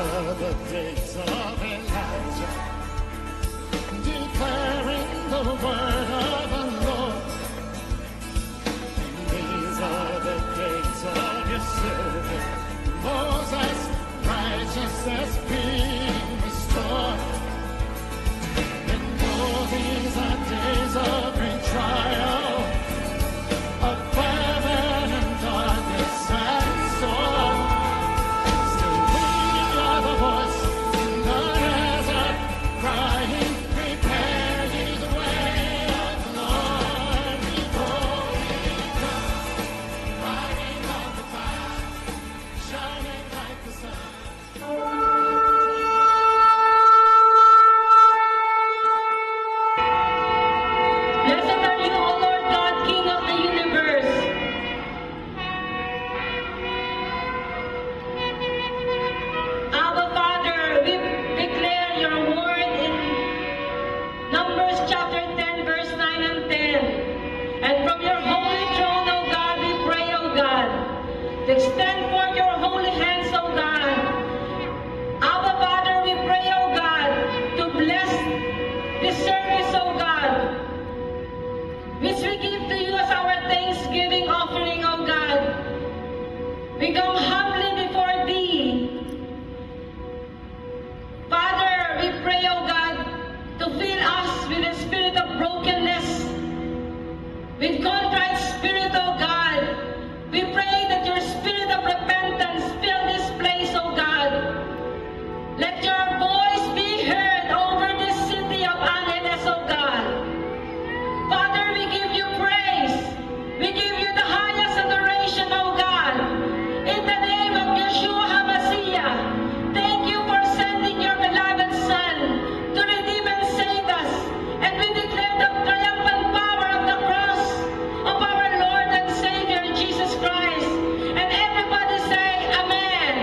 are the days of Elijah, declaring the word of the Lord. And these are the days of your servant Moses, righteousness being restored. And all these are days of great trial, of famine and darkness and sorrow. Still we are the voice in the desert, crying, prepare ye the way of the Lord. Behold, he comes, riding on the clouds, shining like the sun. Blessed are you, O Lord God, King of the universe. Abba, Father, we declare your word in Numbers chapter 10, verse 9 and 10. And from your holy throne, O God, we pray, O God, to extend forth your holy hands, O God. Abba, Father, we pray, O God, to bless this service, O God, which we give to you as our thanksgiving offering, O God. We come humbly before thee. Father, we pray, O God, to fill us with a spirit of brokenness, with contrite spirit, O God. We pray that your spirit of repentance fill this place, O God. Let your voice be heard over this city of Angeles, O God. Father, we give you praise. We give you the highest adoration, O God. In the name of Yeshua HaMashiach, thank you for sending your beloved Son to redeem and save us. And we declare the triumphant power of the cross of our Lord and Savior Jesus Christ. And everybody say, Amen.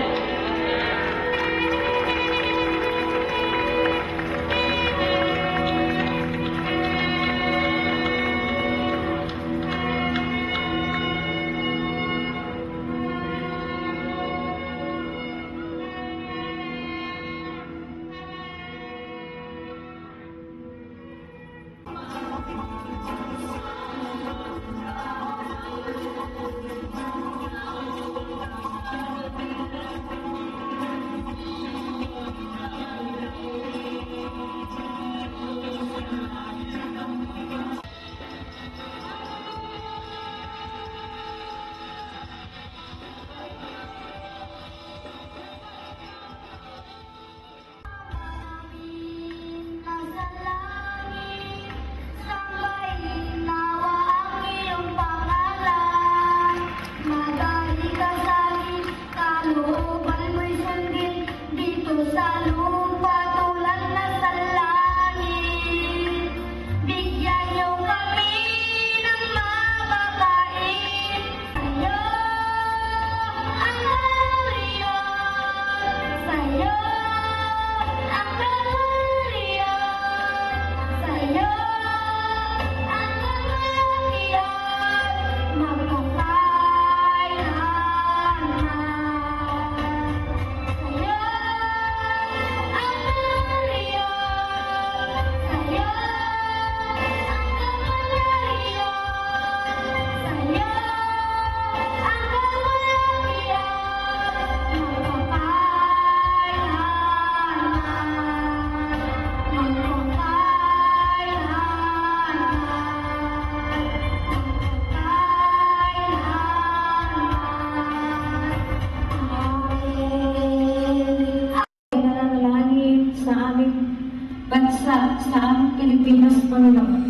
bansa sa aming Pilipinas, Panginoon.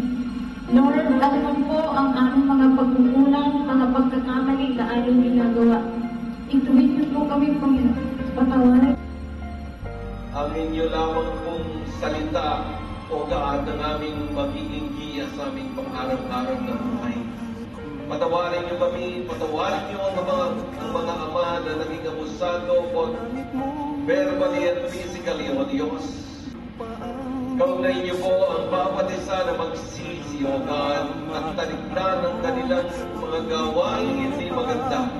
Lord, alam po ang aming mga pagkukulang, mga pagkakamali na aming ginagawa. Ituwid niyo po kami, Panginoon. Patawarin. Ang inyo lamang pong salita o God ang aming magiging giya sa aming pang-araw-araw na buhay. Patawarin niyo kami, patawarin niyo ang mga ama na naging abusado po verbally and physically, O Diyos. Kaunahin niyo po ang bawat isa na magsisi, O God, at talikdan ang kanilang mga gawain hindi maganda.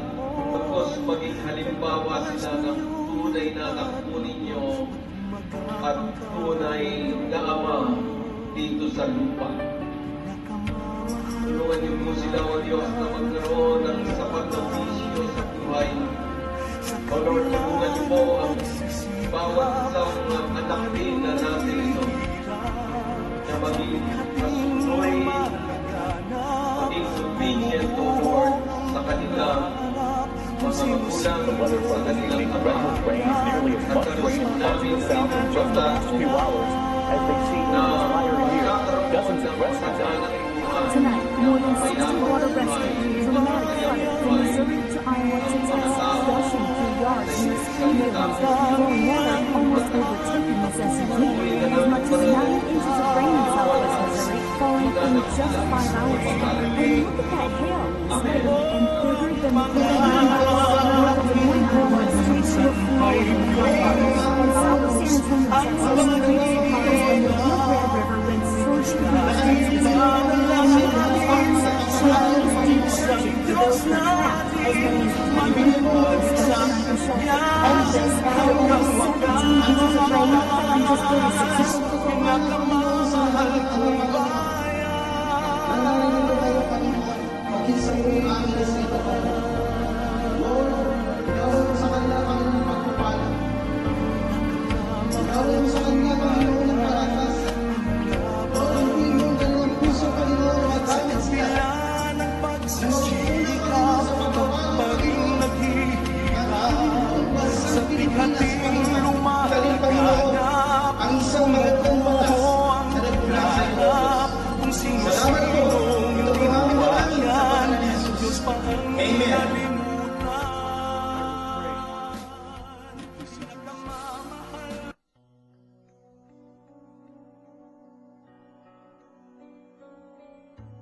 Tapos maging halimbawa sila ng tunay na anak po ninyo at tunay na Ama dito sa lupa. Tulungan niyo po sila, O Diyos, na magkaroon ng sapat na bisyo sa buhay. O Lord, tulungan niyo po ang bawat isang anak din na natin ito na maging masunoy, maging obedient, O Lord, sa kanilang mga magulang, sa kanilang ama. At karoon namin south in just the last few hours as they see the entire year. Dozens of rescues. Tonight, more than 60 water rescue crews in dramatic flood from Missouri to Iowa to Texas, rushing through yards near school buildings, flowing water almost overtaking this SUV. As much as 9 inches of rain in southwest Missouri, falling in just 5 hours. And look at that hail, steady and bigger than the more than 100 streets were flowing in flood. And south of San Antonio, Texas, streets were caused when the Rio Grande River went surging through the streets.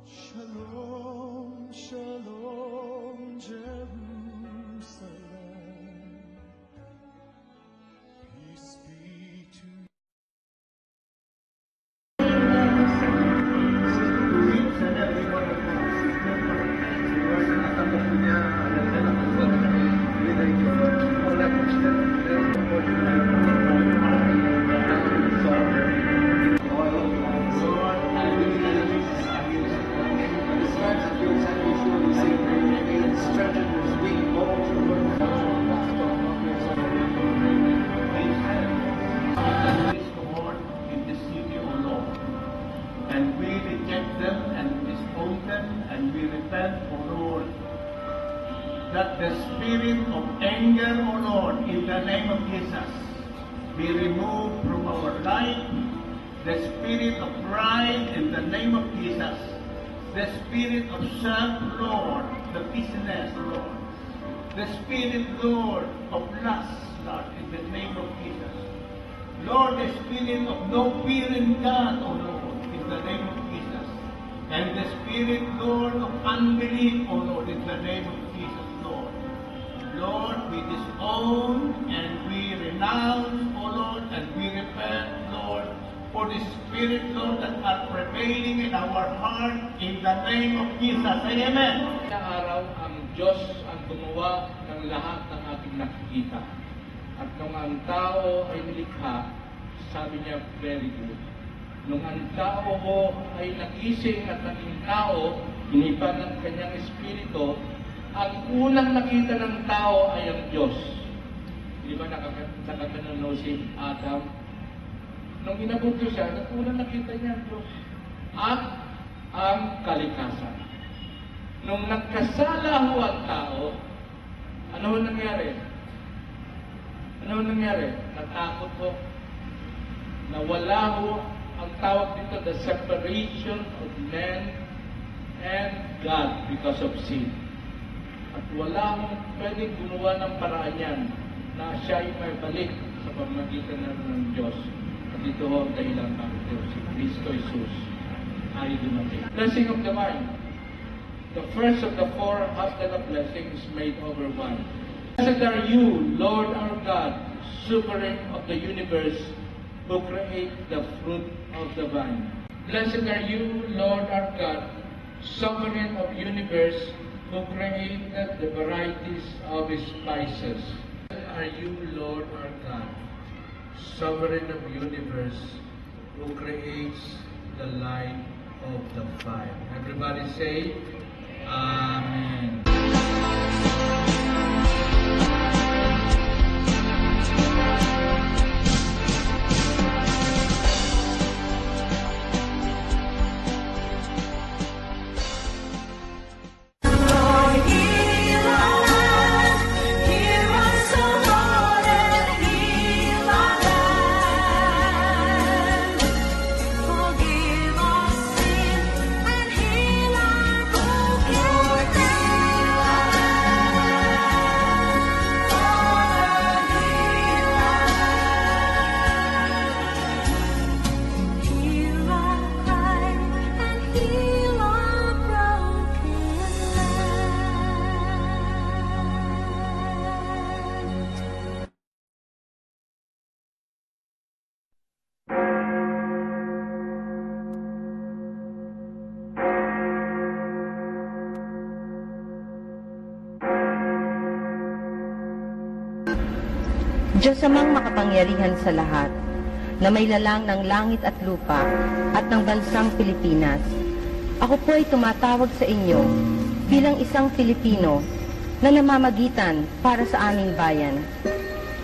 Shalom, shalom, Jerusalem. Peace be to you. And we reject them and disown them, and we repent, O Lord, that the spirit of anger, O Lord, in the name of Jesus, be removed from our life. The spirit of pride in the name of Jesus. The spirit of self, Lord, the business, Lord. The spirit, Lord, of lust, Lord, in the name of Jesus. Lord, the spirit of no fear in God, O Lord, in the name of Jesus. And the spirit, Lord, of unbelief, O Lord, in the name of Jesus, Lord. Lord, we disown and we renounce, O Lord, and we repent, Lord, for the spirit, Lord, that are prevailing in our heart, in the name of Jesus. Amen. Sa araw, ang Diyos ang gumawa ng lahat ng ating nakikita. At nung ang tao ay nilikha, sabi niya, very good. Nung ang tao mo ay nagising at naging tao, inipan ng kanyang espiritu, ang unang nakita ng tao ay ang Diyos. Di ba nakakanono si Adam? Nung inabot ko siya, unang nakita niya ang Diyos. At ang kalikasan. Nung nagkasala ho ang tao, ano ho nangyari? Ano nangyari? Natakot ho. Nawala ho ang tawag dito, the separation of man and God because of sin. At wala hong pwedeng gumawa ng paraan yan na siya ay may balik sa pamamagitan ng Diyos. At ito ho ang dahilan bakit si Kristo Jesus ay dumating. Blessing of the vine. The first of the four Hasdana blessings made over wine. Blessed are you, Lord our God, sovereign of the universe, who create the fruit of the vine. Blessed are you, Lord our God, sovereign of the universe, who created the varieties of spices. Blessed are you, Lord our God, sovereign of the universe, who creates the light of the fire. Everybody say, Amen. Diyos amang makapangyarihan sa lahat, na may lalang ng langit at lupa at ng bansang Pilipinas. Ako po ay tumatawag sa inyo bilang isang Pilipino na namamagitan para sa aming bayan.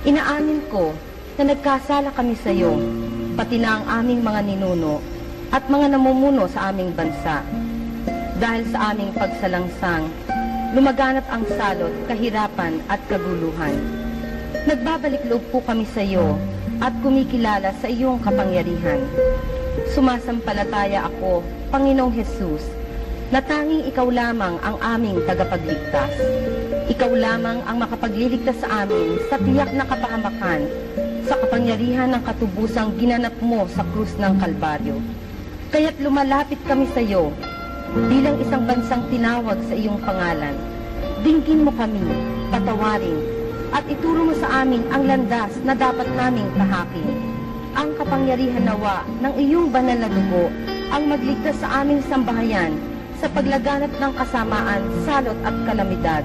Inaamin ko na nagkasala kami sa iyo, pati na ang aming mga ninuno at mga namumuno sa aming bansa. Dahil sa aming pagsalangsang, lumaganap ang salot, kahirapan at kaguluhan. Nagbabalik loob po kami sa iyo at kumikilala sa iyong kapangyarihan. Sumasampalataya ako, Panginoong Hesus, na tanging ikaw lamang ang aming tagapagligtas. Ikaw lamang ang makapagliligtas sa amin sa tiyak na kapahamakan sa kapangyarihan ng katubusang ginanap mo sa krus ng Kalbaryo. Kaya't lumalapit kami sa iyo bilang isang bansang tinawag sa iyong pangalan. Dinggin mo kami, patawarin, at ituro mo sa amin ang landas na dapat naming tahakin. Ang kapangyarihan nawa ng iyong banal na dugo ang magligtas sa aming sambahayan sa paglaganap ng kasamaan, salot at kalamidad.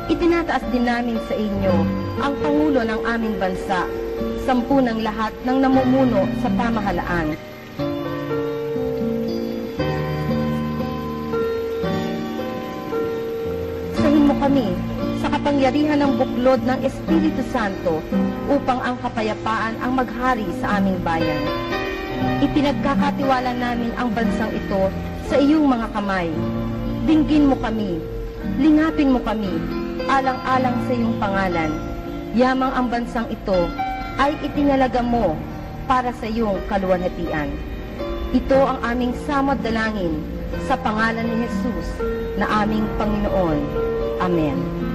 Itinataas din namin sa inyo ang Pangulo ng aming bansa, 10 ng lahat ng namumuno sa pamahalaan. Sahin mo kami sa kapangyarihan ng buklod ng Espiritu Santo upang ang kapayapaan ang maghari sa aming bayan. Ipinagkakatiwala namin ang bansang ito sa iyong mga kamay. Dinggin mo kami, lingapin mo kami, alang-alang sa iyong pangalan. Yamang ang bansang ito ay itinalaga mo para sa iyong kaluwalhatian. Ito ang aming samad dalangin sa pangalan ni Jesus na aming Panginoon. Amen.